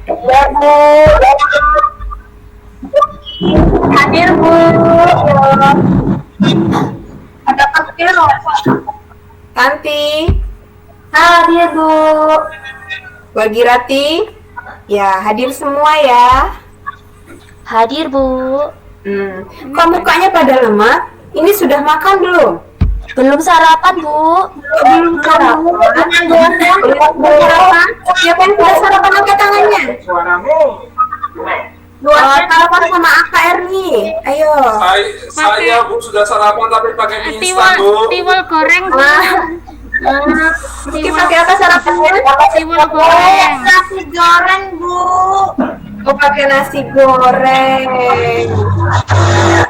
Ya, Bu. Hadir, Bu. Ada pasir. Tanti, Hadir, Bu. Wagirati, ya hadir semua ya. Hadir, Bu. Kok mukanya pada lemas? Ini sudah makan belum? Belum sarapan, Bu. Belum sarapan. Sarapan? Siapa yang sudah sarapan angkat tangannya? Sarapan sama Aka Erni. Ayo. Saya Bu sudah sarapan tapi pakai mie instan Bu. Tiwul goreng, Bu. Mungkin pakai apa sarapannya? Tiwul goreng. Nasi goreng, Bu. Oh, pakai nasi goreng.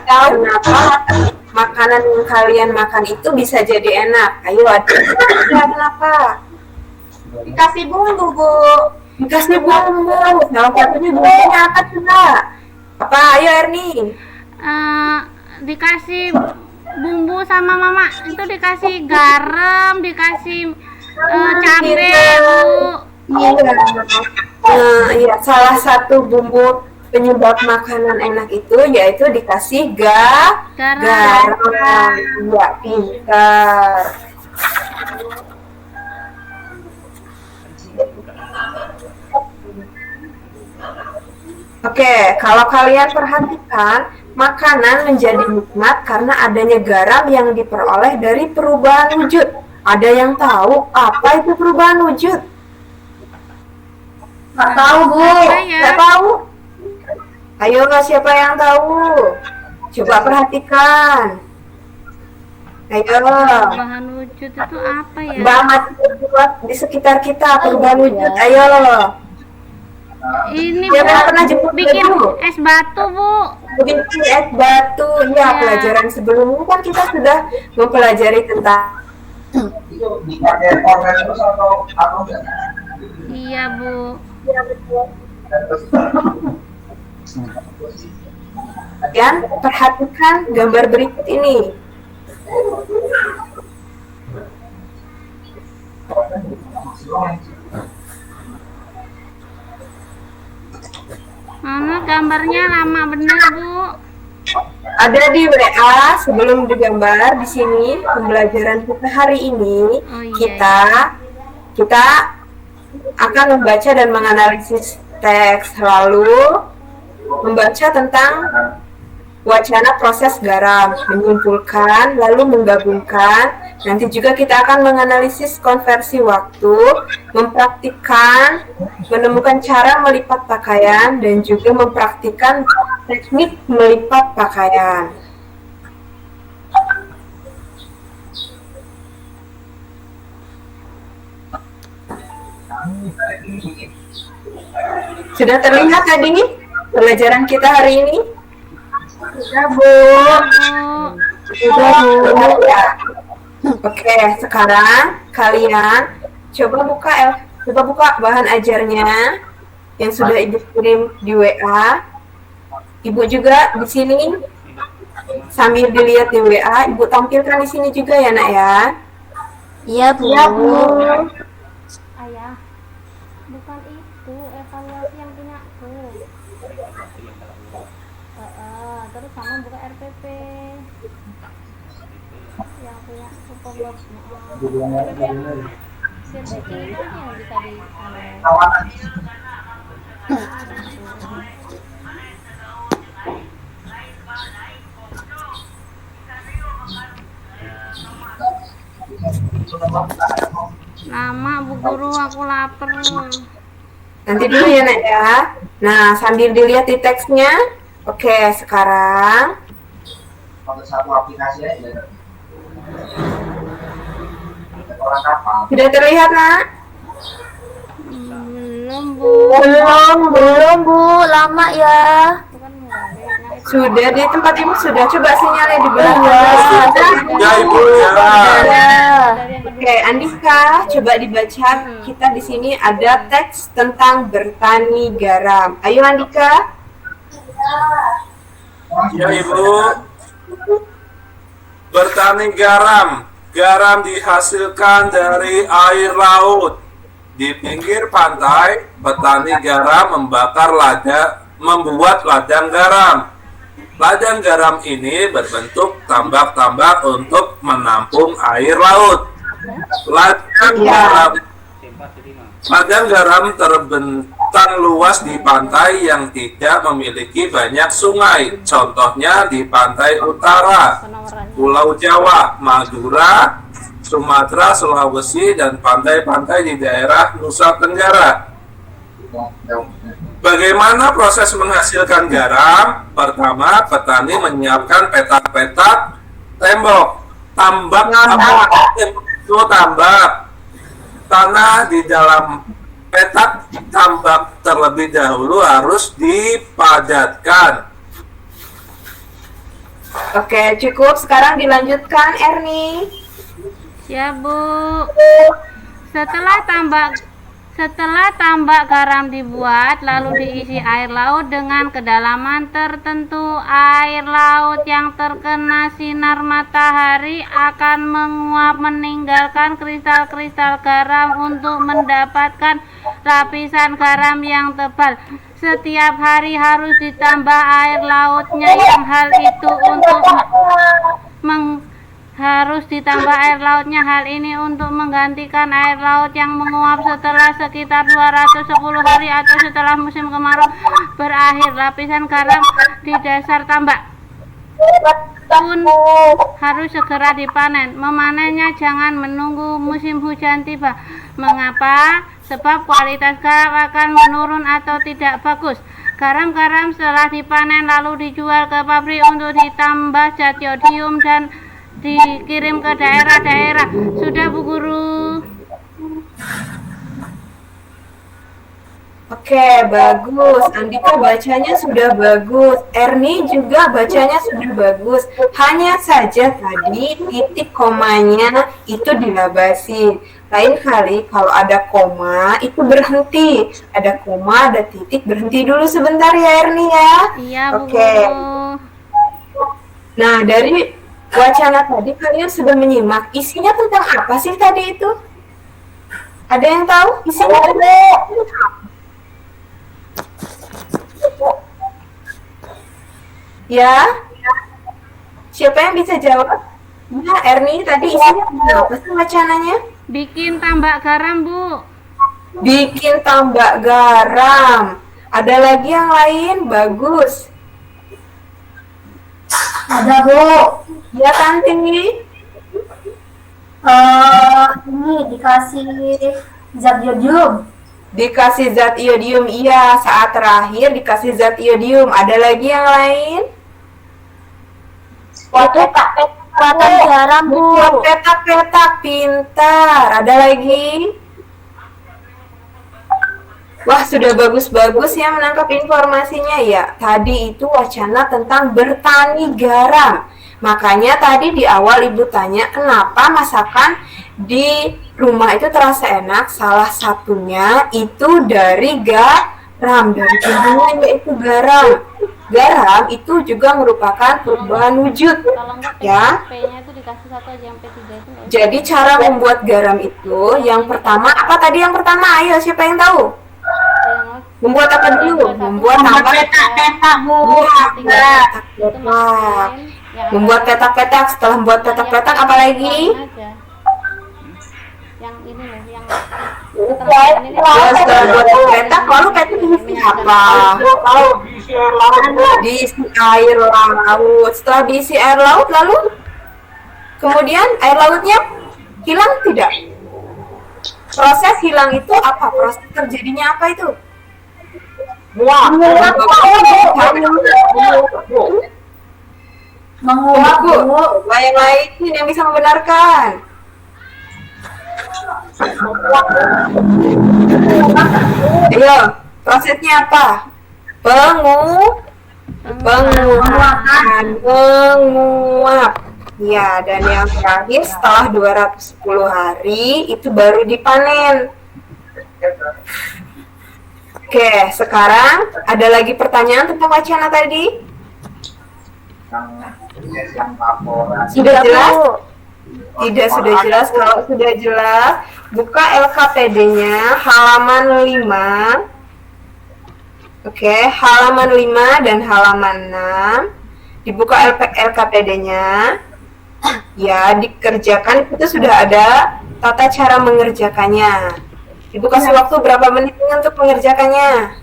Tahu kenapa makanan yang kalian makan itu bisa jadi enak? Ayo, kenapa? Dikasih bumbu, Bu. Dikasih bumbu. Salah satunya bumbunya apa coba? Apa? Ayo Erni. Dikasih bumbu sama mama itu dikasih garam, dikasih cabai, Bu. Iya, salah satu bumbu penyebab makanan enak itu yaitu dikasih garam. Ya, pintar. Oke, kalau kalian perhatikan, makanan menjadi nikmat karena adanya garam yang diperoleh dari perubahan wujud. Ada yang tahu apa itu perubahan wujud? Nggak tahu, Bu. Nggak tahu? Ayo, siapa yang tahu? Coba perhatikan. Ayo. Bahan wujud itu apa ya? Banget di sekitar kita perubahan wujud. Ayo. Ini Siapa yang pernah jemput bikin baju? es batu, Bu. Bikin es batu. Ya, pelajaran sebelumnya kan kita sudah mempelajari tentang dipakai organ terus atau enggak? Iya, Bu. Kalian perhatikan gambar berikut ini. Mama gambarnya lama bener, Bu. Ada di WA sebelum digambar di sini pembelajaran kita hari ini. Oh, iya. Kita akan membaca dan menganalisis teks, lalu membaca tentang wacana proses garam, menyimpulkan, lalu menggabungkan. Nanti juga kita akan menganalisis konversi waktu, mempraktikkan, menemukan cara melipat pakaian, dan juga mempraktikkan teknik melipat pakaian. Sudah terlihat tadi pelajaran kita hari ini? Sudah, Bu. Sudah, Bu. Oke, sekarang kalian coba buka bahan ajarnya yang sudah Ibu kirim di WA. Ibu juga di sini sambil dilihat di WA, Ibu tampilkan di sini juga ya, Nak ya. Iya, Bu. Iya, Bu. Ayah, bukan itu evaluasi yang punya aku. Terus sama buka RPP yang punya superblog. RPP yang sertifikat yang bisa di Lama, Bu Guru, aku lapar. Nanti dulu ya, Nak ya. Nah, sambil dilihat di teksnya. Oke, sekarang Pakai satu aplikasi aja. Orang kapal. sudah terlihat, Nak? Belum, Bu. Belum, Bu. Lama ya. Bukan mulai. Nah, itu Sudah di tempat Ibu sudah. Coba sinyalnya di belakang. Ya Ibu ya. dari yang kedua. Oke, Andika, coba dibaca. Kita di sini ada teks tentang bertani garam. Ayo, Andika. Ya Ibu. Bertani garam. Garam dihasilkan dari air laut. Di pinggir pantai, petani garam membuat ladang garam. Ladang garam ini berbentuk tambak-tambak untuk menampung air laut. Ladang garam terbentang luas di pantai yang tidak memiliki banyak sungai. Contohnya di pantai utara, Pulau Jawa, Madura, Sumatera, Sulawesi, dan pantai-pantai di daerah Nusa Tenggara. Bagaimana proses menghasilkan garam? Pertama, petani menyiapkan petak-petak tambak itu tambak. Tanah di dalam petak tambak terlebih dahulu harus dipadatkan. Oke, cukup. Sekarang dilanjutkan, Erni. Ya, Bu. Setelah tambak garam dibuat, lalu diisi air laut dengan kedalaman tertentu. Air laut yang terkena sinar matahari akan menguap meninggalkan kristal-kristal garam untuk mendapatkan lapisan garam yang tebal. Setiap hari harus ditambah air lautnya yang hal ini untuk menggantikan air laut yang menguap setelah sekitar 210 hari atau setelah musim kemarau berakhir. Lapisan garam di dasar tambak pun harus segera dipanen. Memanennya jangan menunggu musim hujan tiba. Mengapa? Sebab kualitas garam akan menurun atau tidak bagus. Garam-garam setelah dipanen lalu dijual ke pabrik untuk ditambah zat yodium dan dikirim ke daerah-daerah. Sudah, Bu Guru? Oke, bagus. Andika bacanya sudah bagus. Erni juga bacanya sudah bagus. Hanya saja tadi titik komanya itu dilabasin. Lain kali kalau ada koma itu berhenti. Ada koma, ada titik, berhenti dulu sebentar ya Erni ya. Iya, Bu Oke. Guru. Nah, dari wacana tadi kalian sudah menyimak. Isinya tentang apa sih tadi itu? Ada yang tahu isinya? Ya? Siapa yang bisa jawab? Ya, Erni tadi isinya apa sih wacananya? Bikin tambak garam, Bu. Bikin tambak garam. Ada lagi yang lain? Bagus. Ada, Bu. Ya, Tanti. Ini dikasih zat yodium. Dikasih zat iodium, iya. Saat terakhir dikasih zat iodium. Ada lagi yang lain? Buatan garam, Bu. Buat petak-petak, pintar. Ada lagi? Wah, sudah bagus-bagus ya menangkap informasinya ya. Tadi itu wacana tentang bertani garam. Makanya tadi di awal Ibu tanya kenapa masakan di rumah itu terasa enak. Salah satunya itu dari garam, dari bumbunya yaitu garam. Garam itu juga merupakan perubahan wujud. Kalau enggak Ya. P-nya itu dikasih satu aja, yang P3 itu enggak. Jadi cara membuat garam itu yang pertama, apa tadi yang pertama? Ayo, siapa yang tahu? Membuat apa dulu? Membuat tambak Petak-petak, Bu. petak-petak. Membuat petak-petak. Setelah membuat petak-petak apa lagi? Yang ini loh, yang Ya, setelah buat petak, lalu petak diisi apa? Diisi air laut. Setelah diisi air laut, lalu kemudian air lautnya hilang tidak? Proses hilang itu apa? Proses terjadinya apa itu? Menguap, Bu, Bu. lain-lain yang bisa membenarkan. Ayo, prosesnya apa? Menguap. Ya, dan yang terakhir setelah 210 hari itu baru dipanen. Oke, sekarang ada lagi pertanyaan tentang wacana tadi? Yang laporan. Sudah jelas? Tidak sudah jelas. Kalau sudah jelas, buka LKPD-nya halaman 5. Oke, halaman 5 dan halaman 6. Dibuka LKPD-nya. Ya, dikerjakan itu sudah ada tata cara mengerjakannya. Ibu kasih waktu berapa menit untuk mengerjakannya?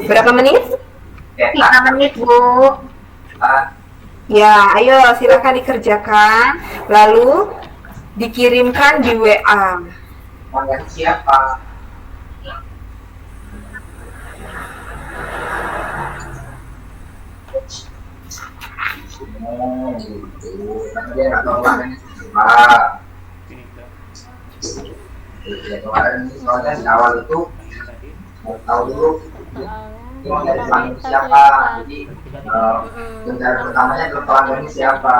Berapa menit? 5 menit, Bu. Ya, ayo silakan dikerjakan. Lalu dikirimkan di WA. Mengganti siapa? Oh, gitu. Nanti dia nggak tahu orangnya siapa. Ya, kemarin soalnya di awal itu mau tahu dulu ini mau dari pelanggan siapa. Jadi pencarian pertamanya adalah pelanggannya siapa.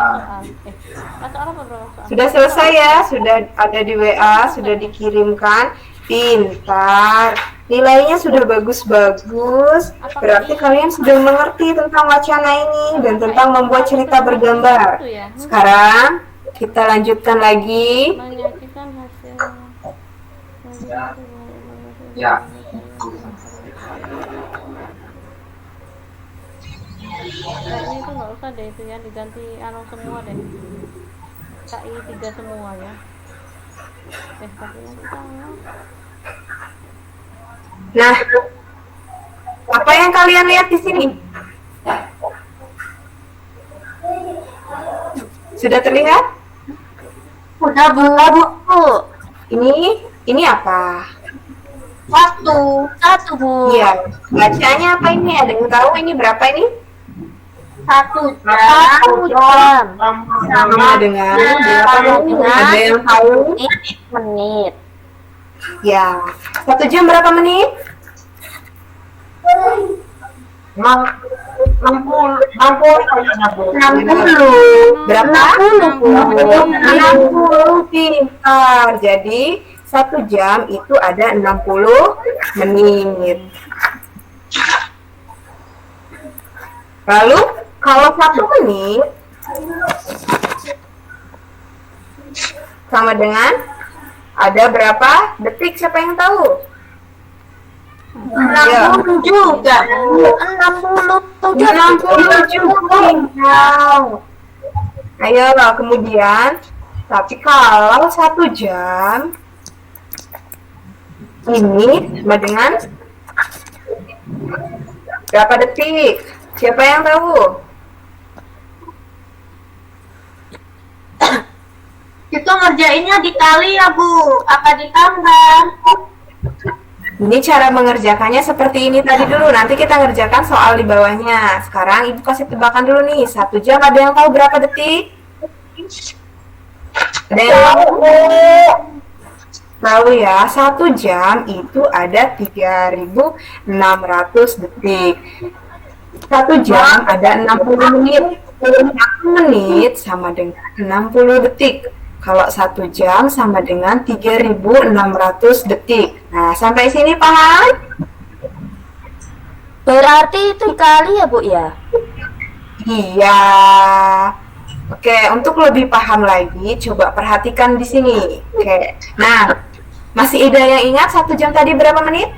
Sudah selesai ya, sudah ada di WA, sudah dikirimkan. Pintar. Nilainya sudah bagus-bagus. Berarti kalian sudah mengerti tentang wacana ini dan tentang membuat cerita bergambar. Sekarang kita lanjutkan lagi. Menyajikan hasil. Ya. Kayaknya itu nggak usah deh, itu ya diganti semua deh. KI 3 semua ya. Tapi nanti salah. Nah, apa yang kalian lihat di sini? Sudah terlihat? Udah, Bu. Ini apa? Satu, Bu. Iya, bacanya apa ini? Ada yang tahu ini berapa ini? 1 jam. jam. Sama dengan berapa menit? Ada yang tahu? Menit. Ya, 1 jam berapa menit? 60. Berapa? 60. Pintar. Jadi 1 jam itu ada 60 menit. Lalu kalau 1 menit sama dengan ada berapa detik? Siapa yang tahu? 60 juga. 67. Ayo, kemudian tapi kalau 1 jam ini sama dengan berapa detik? Siapa yang tahu? Itu ngerjainnya dikali ya, Bu. Apa ditambah? Ini cara mengerjakannya seperti ini tadi dulu. Nanti kita ngerjakan soal di bawahnya. Sekarang Ibu kasih tebakan dulu nih. 1 jam ada yang tahu berapa detik? Ada yang tahu? Tahu ya, 1 jam itu ada 3.600 detik. 1 jam ada 60 menit. 1 menit sama dengan 60 detik. Kalau 1 jam sama dengan 3.600 detik. Nah, sampai sini paham? Berarti itu dikali ya, Bu ya? Iya. Oke, untuk lebih paham lagi, coba perhatikan di sini. Oke. Nah, masih ada yang ingat 1 jam tadi berapa menit?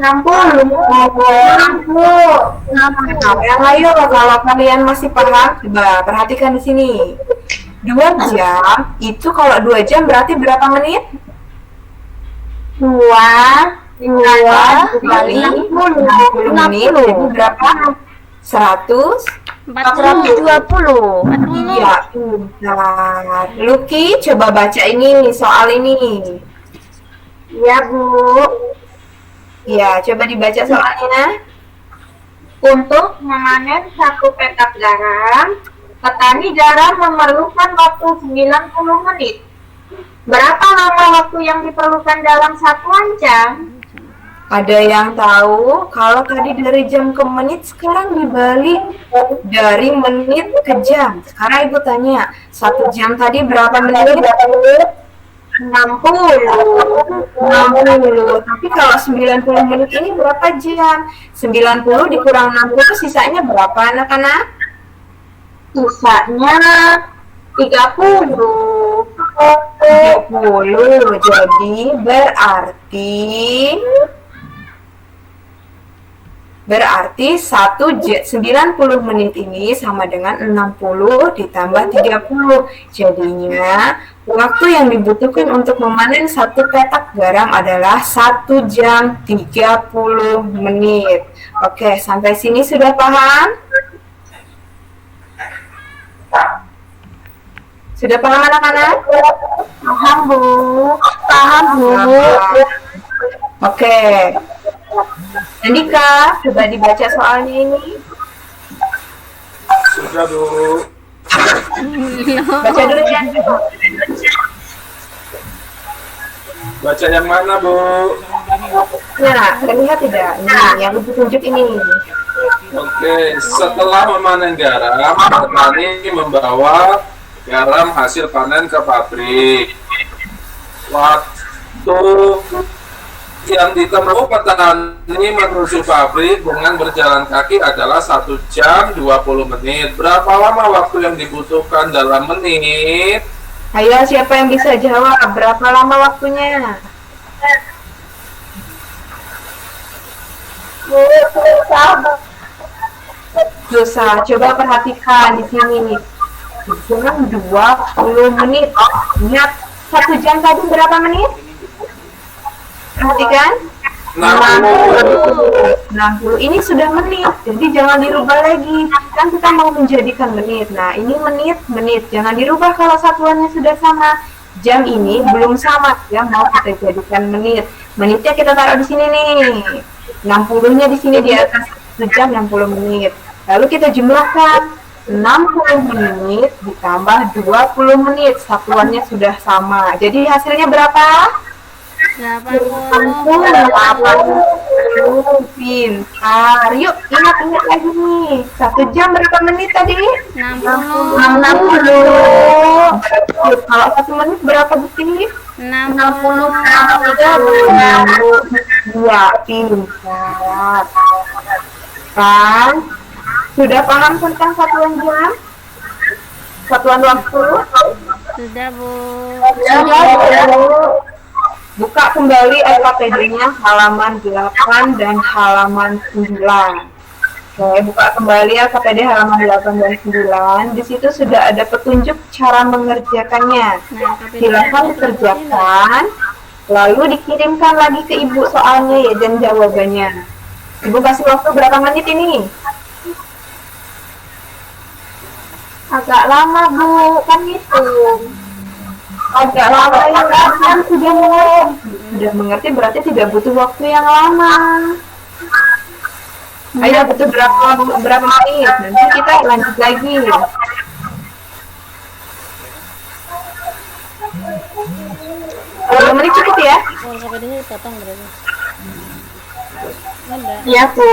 60. Nah, ayo kalau kalian masih paham, coba perhatikan di sini. 2 jam itu kalau 2 jam berarti berapa menit? 2 kali 60 menit jadi berapa? 100? 120. Iya, pintar. Lucky, coba baca ini soal ini. Ya, Bu. Iya, coba dibaca soalnya. Untuk memanen 1 petak garam, petani garam memerlukan waktu 90 menit. Berapa lama waktu yang diperlukan dalam satuan jam? Ada yang tahu kalau tadi dari jam ke menit, sekarang dibalik dari menit ke jam. Sekarang Ibu tanya, 1 jam tadi berapa menit? 60. Tapi kalau 90 menit ini berapa jam? 90 dikurang 60 sisanya berapa anak-anak? Sisanya 30. 30. Jadi berarti 90 menit ini sama dengan 60 ditambah 30. Jadinya waktu yang dibutuhkan untuk memanen 1 petak garam adalah 1 jam 30 menit. Oke, sampai sini sudah paham? Sudah paham anak-anak? Paham, Bu. Paham, Bu. Oke. Andika, coba dibaca soalnya ini. Sudah, Bu. Baca dulu ya. Baca yang mana, Bu? Nah, terlihat tidak? Nah, yang ditunjuk ini. Oke, setelah memanen garam, petani membawa garam hasil panen ke pabrik. Waktu yang ditempuh petani menuju pabrik dengan berjalan kaki adalah 1 jam 20 menit. Berapa lama waktu yang dibutuhkan dalam menit? Ayo, siapa yang bisa jawab? Berapa lama waktunya? Susah. Coba perhatikan di sini. Jam 20 menit. Ingat, 1 jam tadi berapa menit? Perhatikan. 60. Ini sudah menit, jadi jangan dirubah lagi. Kan kita mau menjadikan menit. Nah, ini menit. Jangan dirubah kalau satuannya sudah sama. Jam ini belum sama, ya mau kita jadikan menit. Menitnya kita taruh di sini nih. 60-nya di sini di atas 1 jam 60 menit. Lalu kita jumlahkan 60 menit ditambah 20 menit. Satuannya sudah sama. Jadi hasilnya berapa? 80. Pintar. Yuk, ingat lagi nih. 1 jam berapa menit tadi? 60. Kalau 1 menit berapa detik? 60. 2. Pintar. Kan? Sudah paham tentang satuan jam? Satuan waktu? Sudah, Bu. Buka kembali LKPD-nya halaman 8 dan halaman 9. Oke, buka kembali LKPD halaman 8 dan 9. Di situ sudah ada petunjuk cara mengerjakannya. Silakan dikerjakan, lalu dikirimkan lagi ke Ibu soalnya ya dan jawabannya. Ibu kasih waktu berapa menit ini? Agak lama, Bu. Kan hitung. Agak lama ya, kan sudah mengerti berarti tidak butuh waktu yang lama. Ayo butuh berapa menit? Nanti kita lanjut lagi. 10 menit cukup ya? LKPD-nya dipotong berarti. Ada. Iya, Bu.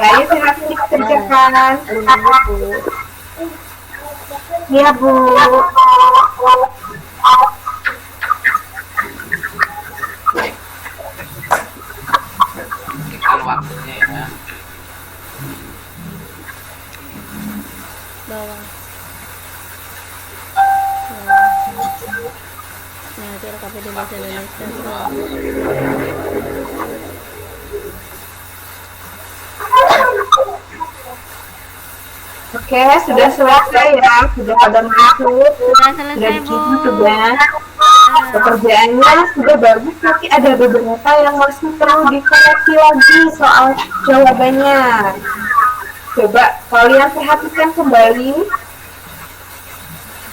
Ayo silakan dikerjakan. Iya, Bu. Waktunya ya. Bawah. Nah, itu LKPD bahasa Indonesia. Oke, sudah selesai ya. Sudah pada masuk. Sudah selesai, Bu. Sudah. Pekerjaannya sudah bagus, tapi ada beberapa yang masih perlu dikoreksi lagi soal jawabannya. Coba kalian perhatikan kembali.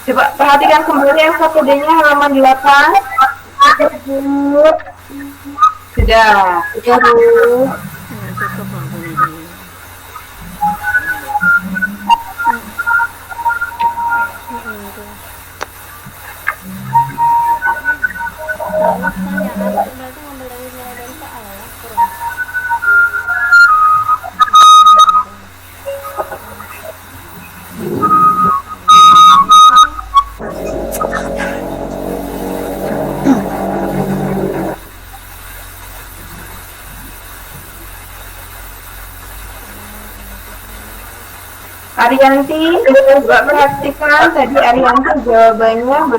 Coba perhatikan kembali LKPD-nya halaman 8. Sudah. Sudah, Bu. Cukup waktunya. Berarti ngambil dari nilai dari soal ya, kurang. Arianti, coba perhatikan tadi Arianti jawabannya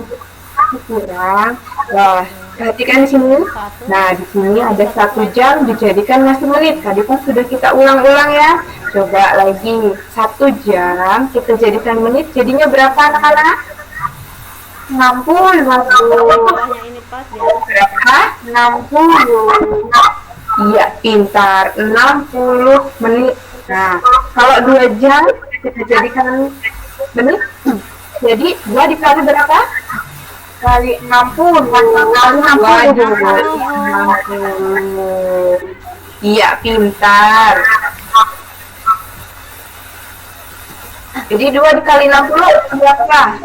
kurang. Wah, perhatikan di sini. Nah, di sini ada 1 jam dijadikan nasi menit. Tadi kan sudah kita ulang-ulang ya. Coba lagi 1 jam kita jadikan menit. Jadinya berapa anak-anak? 60. Bawahnya ini pas di atas. Berapa? 60. Iya, pintar. 60 menit. Nah, kalau 2 jam kita jadikan menit. Jadi 2 dikali berapa? Kali 60. Kali 60. 60. Iya, pintar. Jadi 2 dikali 60 berapa?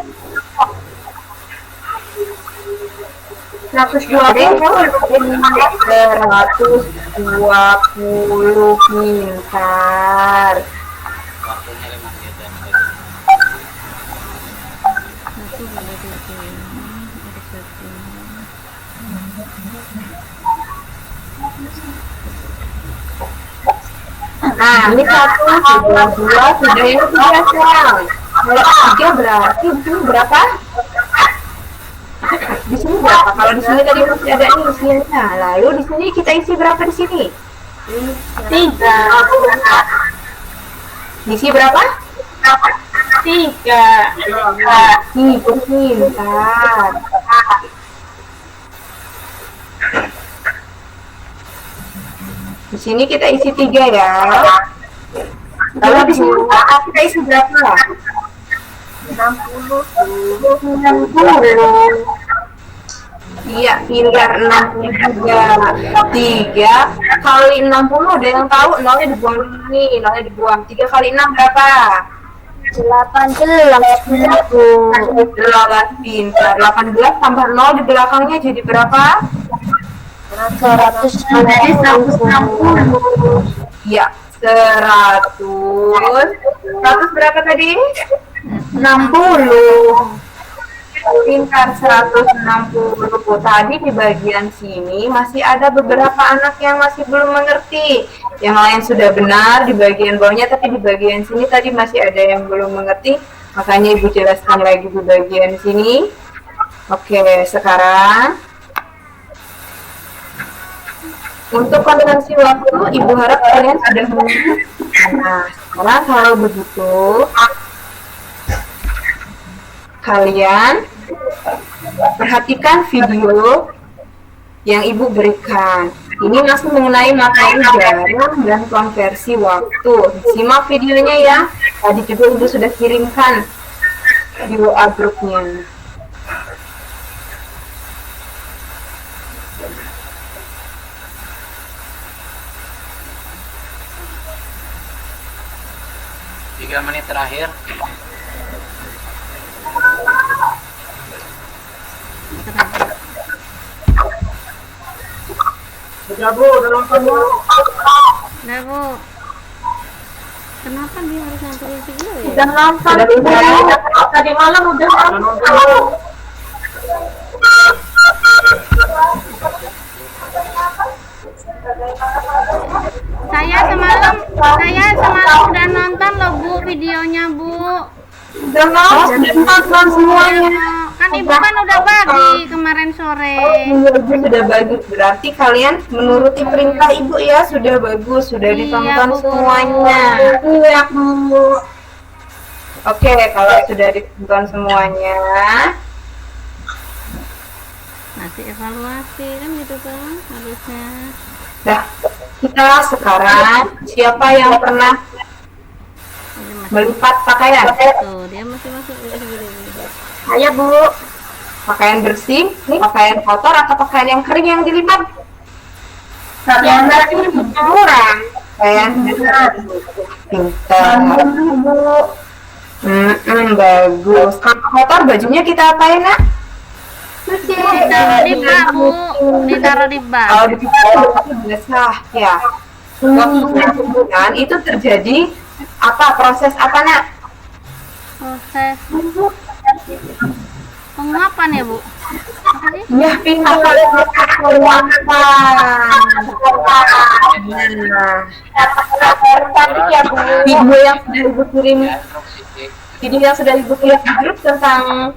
120 pintar. Nah, ini 1, sudah 2, sudah ini 3 sekarang. Kalau 3 berarti di sini berapa? Di sini berapa? Kalau di sini tadi masih ada ini isinya. Lalu di sini kita isi berapa di sini? 3. Diisi berapa? 3. Pintar. Di sini kita isi 3 ya. Lalu di sini kita isi berapa? 60. Iya, pintar. 63. 3 kali 60 ada yang tahu? Nolnya dibuang dulu nih, nolnya dibuang. 3 kali 6 berapa? 18 pintar. 18 tambah 0 di belakangnya jadi berapa? 160. Iya, 100. 100 berapa tadi? 60. Pintar. 160. Tadi di bagian sini masih ada beberapa anak yang masih belum mengerti. Yang lain sudah benar di bagian bawahnya, tapi di bagian sini tadi masih ada yang belum mengerti. Makanya Ibu jelaskan lagi di bagian sini. Oke, sekarang untuk konvensi waktu, Ibu harap kalian sudah mengerti. Nah, sekarang kalau begitu, kalian perhatikan video yang Ibu berikan. Ini masih mengenai materi jarum dan konversi waktu. Simak videonya ya. Tadi juga Ibu sudah kirimkan di WA grupnya. Tiga menit terakhir. Sudah Bu, udah nonton Bu. Nah, Bu. Kenapa dia harus nonton video ya? Udah nonton. Tadi malam udah nonton. Saya semalam udah nonton loh Bu videonya Bu. Udah nonton semuanya. Kan Ibu kan udah bagi kemarin sore. Ibu sudah bagus, berarti kalian menuruti perintah Ibu ya, sudah bagus, sudah Iya, ditonton Bu. semuanya. Iya, Bu. Oke, kalau sudah ditonton semuanya, Masih evaluasi kan gitu kan harusnya. dah kita sekarang siapa yang pernah Ini masih melipat pakaian? tuh, dia masih masuk video. Ayo, Bu. Pakaian bersih, pakaian kotor atau pakaian yang kering yang dilipat? Yang berarti kurang. Pakaian pintar. Bu. Bagus. Kalau kotor bajunya kita apain, Nak? Ditaruh di bak Bu, ditaruh di bak. Kalau di itu basah ya. Waktu kan itu terjadi apa, proses apa, Nak? Proses penguapan ya Bu. Apa sih? Ya, pintar. Nah, video yang sudah Ibu kirim video yang sudah dibuka di grup tentang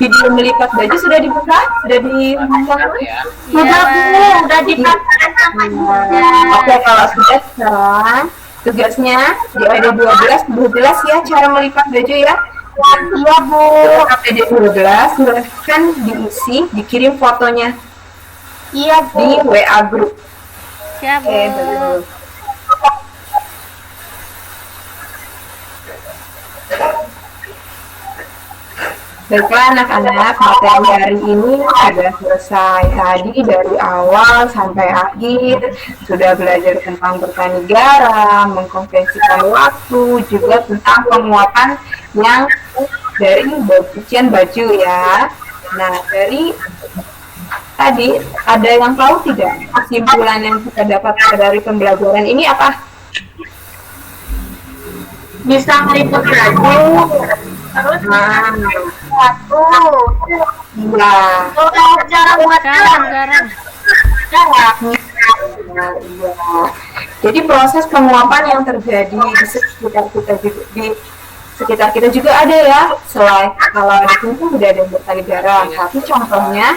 video melipat baju sudah dibuka? Sudah dibuka? Ya. Sudah Bu, udah dipaksakan sama juga. Oke, kalau sudah sekarang tugasnya di AD 12 sudah jelas ya cara melipat baju ya. Iya Bu. AD 12 silahkan diisi, dikirim fotonya Iya Bu. di WA grup. Siap, Oke, Bu. betul. Baiklah anak-anak, materi hari ini sudah selesai. Tadi dari awal sampai akhir sudah belajar tentang bertani garam, mengkonversikan waktu, juga tentang penguapan yang dari cucian baju ya. Nah, dari tadi ada yang tahu tidak kesimpulan yang kita dapatkan dari pembelajaran ini apa? Bisa meliput baju. Terus Nah, satu. iya. Kalau cara buat Garam, garam. garam. Nah, iya. Jadi proses penguapan yang terjadi di sekitar kita juga, di sekitar kita juga ada ya. Selain kalau di sini kan sudah ada yang bertani garam, tapi contohnya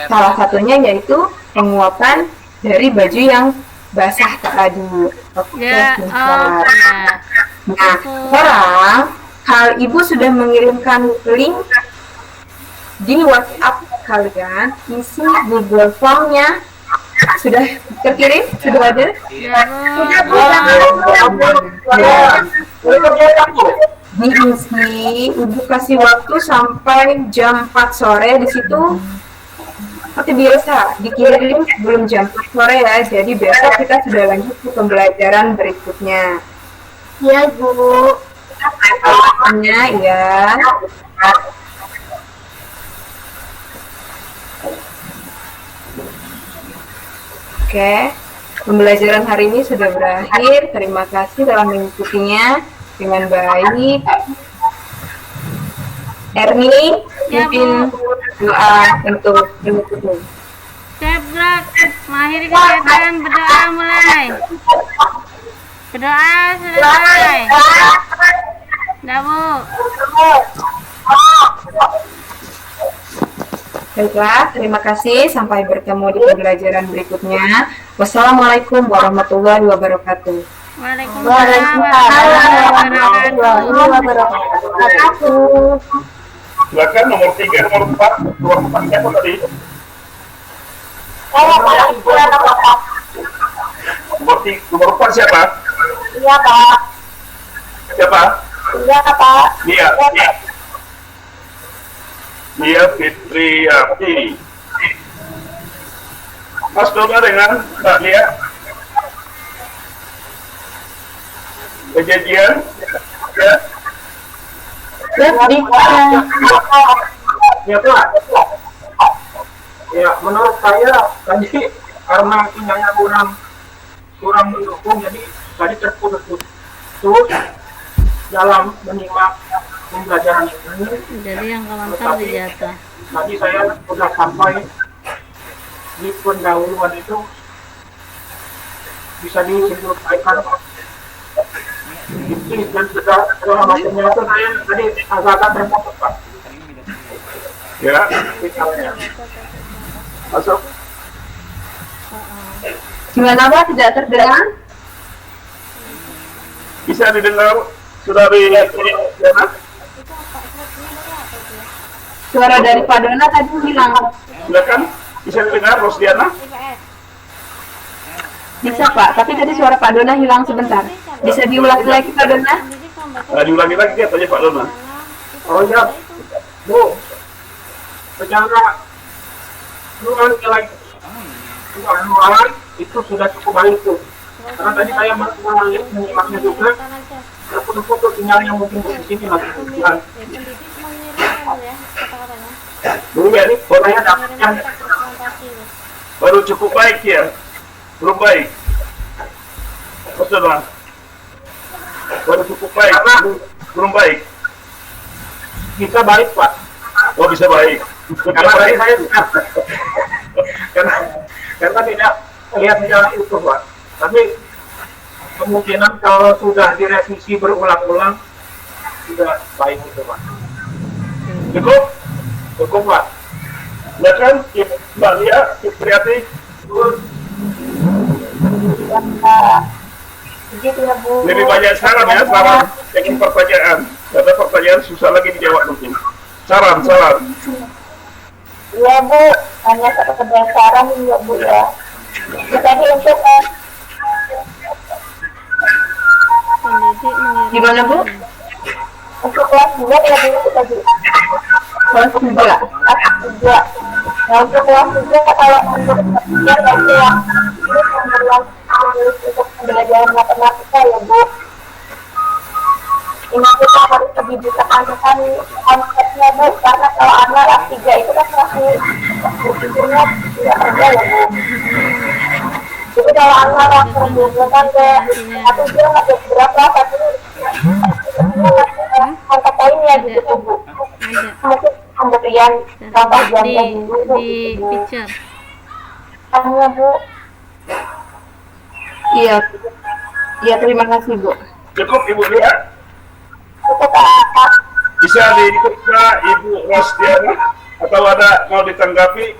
salah satunya yaitu penguapan dari baju yang basah tadi. Oke, Ya, sebentar. oke. Nah, sekarang hal ibu sudah mengirimkan link di WhatsApp kalian. Isi Google Form-nya sudah terkirim, sudah ada. Ya, Bu. Diisi, ibu kasih waktu sampai jam 4 sore di situ. Seperti biasa, dikirim sebelum jam 4 sore ya. Jadi besok kita sudah lanjut ke pembelajaran berikutnya. Iya Bu. Alasannya ya. Oke, pembelajaran hari ini sudah berakhir. Terima kasih telah mengikutinya dengan baik. Erni, Ya, pimpin doa untuk berikutnya. Siap, gerak. Mengakhiri kegiatan berdoa mulai. Berdoa selesai. Dah, Bu. Baiklah, terima kasih. Sampai bertemu di pembelajaran berikutnya. Wassalamualaikum warahmatullahi wabarakatuh. Waalaikumsalam warahmatullahi wabarakatuh. Silakan nomor 3, nomor 4, nomor 4 siapa tadi? Nomor 4 siapa? Iya Pak. Siapa? Iya Pak. Nia. Nia Fitriati. Mas Dona dengan Mbak Nia. Kejadian? Ya. Ya Pak, ya menurut saya tadi karena sinyalnya kurang mendukung, jadi tadi terputus-putus dalam menyimak pembelajaran ini. Jadi yang komentar di atas. Tadi saya sudah sampai di pendahuluan itu bisa disimpulkan Pak. Dan sudah segala macamnya itu saya tadi agak-agak terputus Pak. Ya, Masuk. Gimana Pak? Tidak terdengar? bisa didengar saudari Diana? Suara dari Pak Dona tadi hilang. Silakan, bisa didengar Rosdiana? Bisa Pak, tapi tadi suara Pak Dona hilang sebentar. Bisa diulang lagi Pak Dona? Diulangi lagi katanya Pak Dona. Oh ya, Bu. Secara nilai itu sudah cukup baik tuh. Karena tadi saya menyimaknya juga, terputus-putus sinyal yang mungkin di sini masih kurang. Belum ya, ini Saya dapatnya baru cukup baik ya? Belum baik? Mas Dona? Baru cukup baik? Belum baik? bisa baik Pak. Oh bisa baik. Karena tadi saya karena tidak lihat secara utuh Pak. Tapi kemungkinan kalau sudah direvisi berulang-ulang tidak baik itu Pak. Cukup? Cukup Pak. Silakan Mbak Lia, Fitriati. Lebih banyak saran ya, saran. Jangan pertanyaan. Karena pertanyaan susah lagi dijawab mungkin. Saran. Iya Bu, hanya sekedar saran ya Bu ya. Tadi untuk pendidik mengirim Gimana Bu? untuk kelas 2 ya Bu tadi. Kelas 3. Kelas 3. Nah untuk kelas 3 kalau untuk yang yang untuk pembelajaran matematika ya Bu. Ini kita harus lebih ditekankan konsepnya Bu, karena kalau anak kelas 3 itu kan masih berpikirnya tidak kerja ya Bu. Jadi kalau anak kelas 3 kan kayak satu dia nggak ada berapa, satu angkat lainnya gitu Bu. Mungkin pemberian contoh jamnya dulu di picture. hanya Bu. Iya. Iya, terima kasih Bu. Cukup Ibu Lia. Itu Pak. Bisa diikutkan Ibu Rosdiana atau ada mau ditanggapi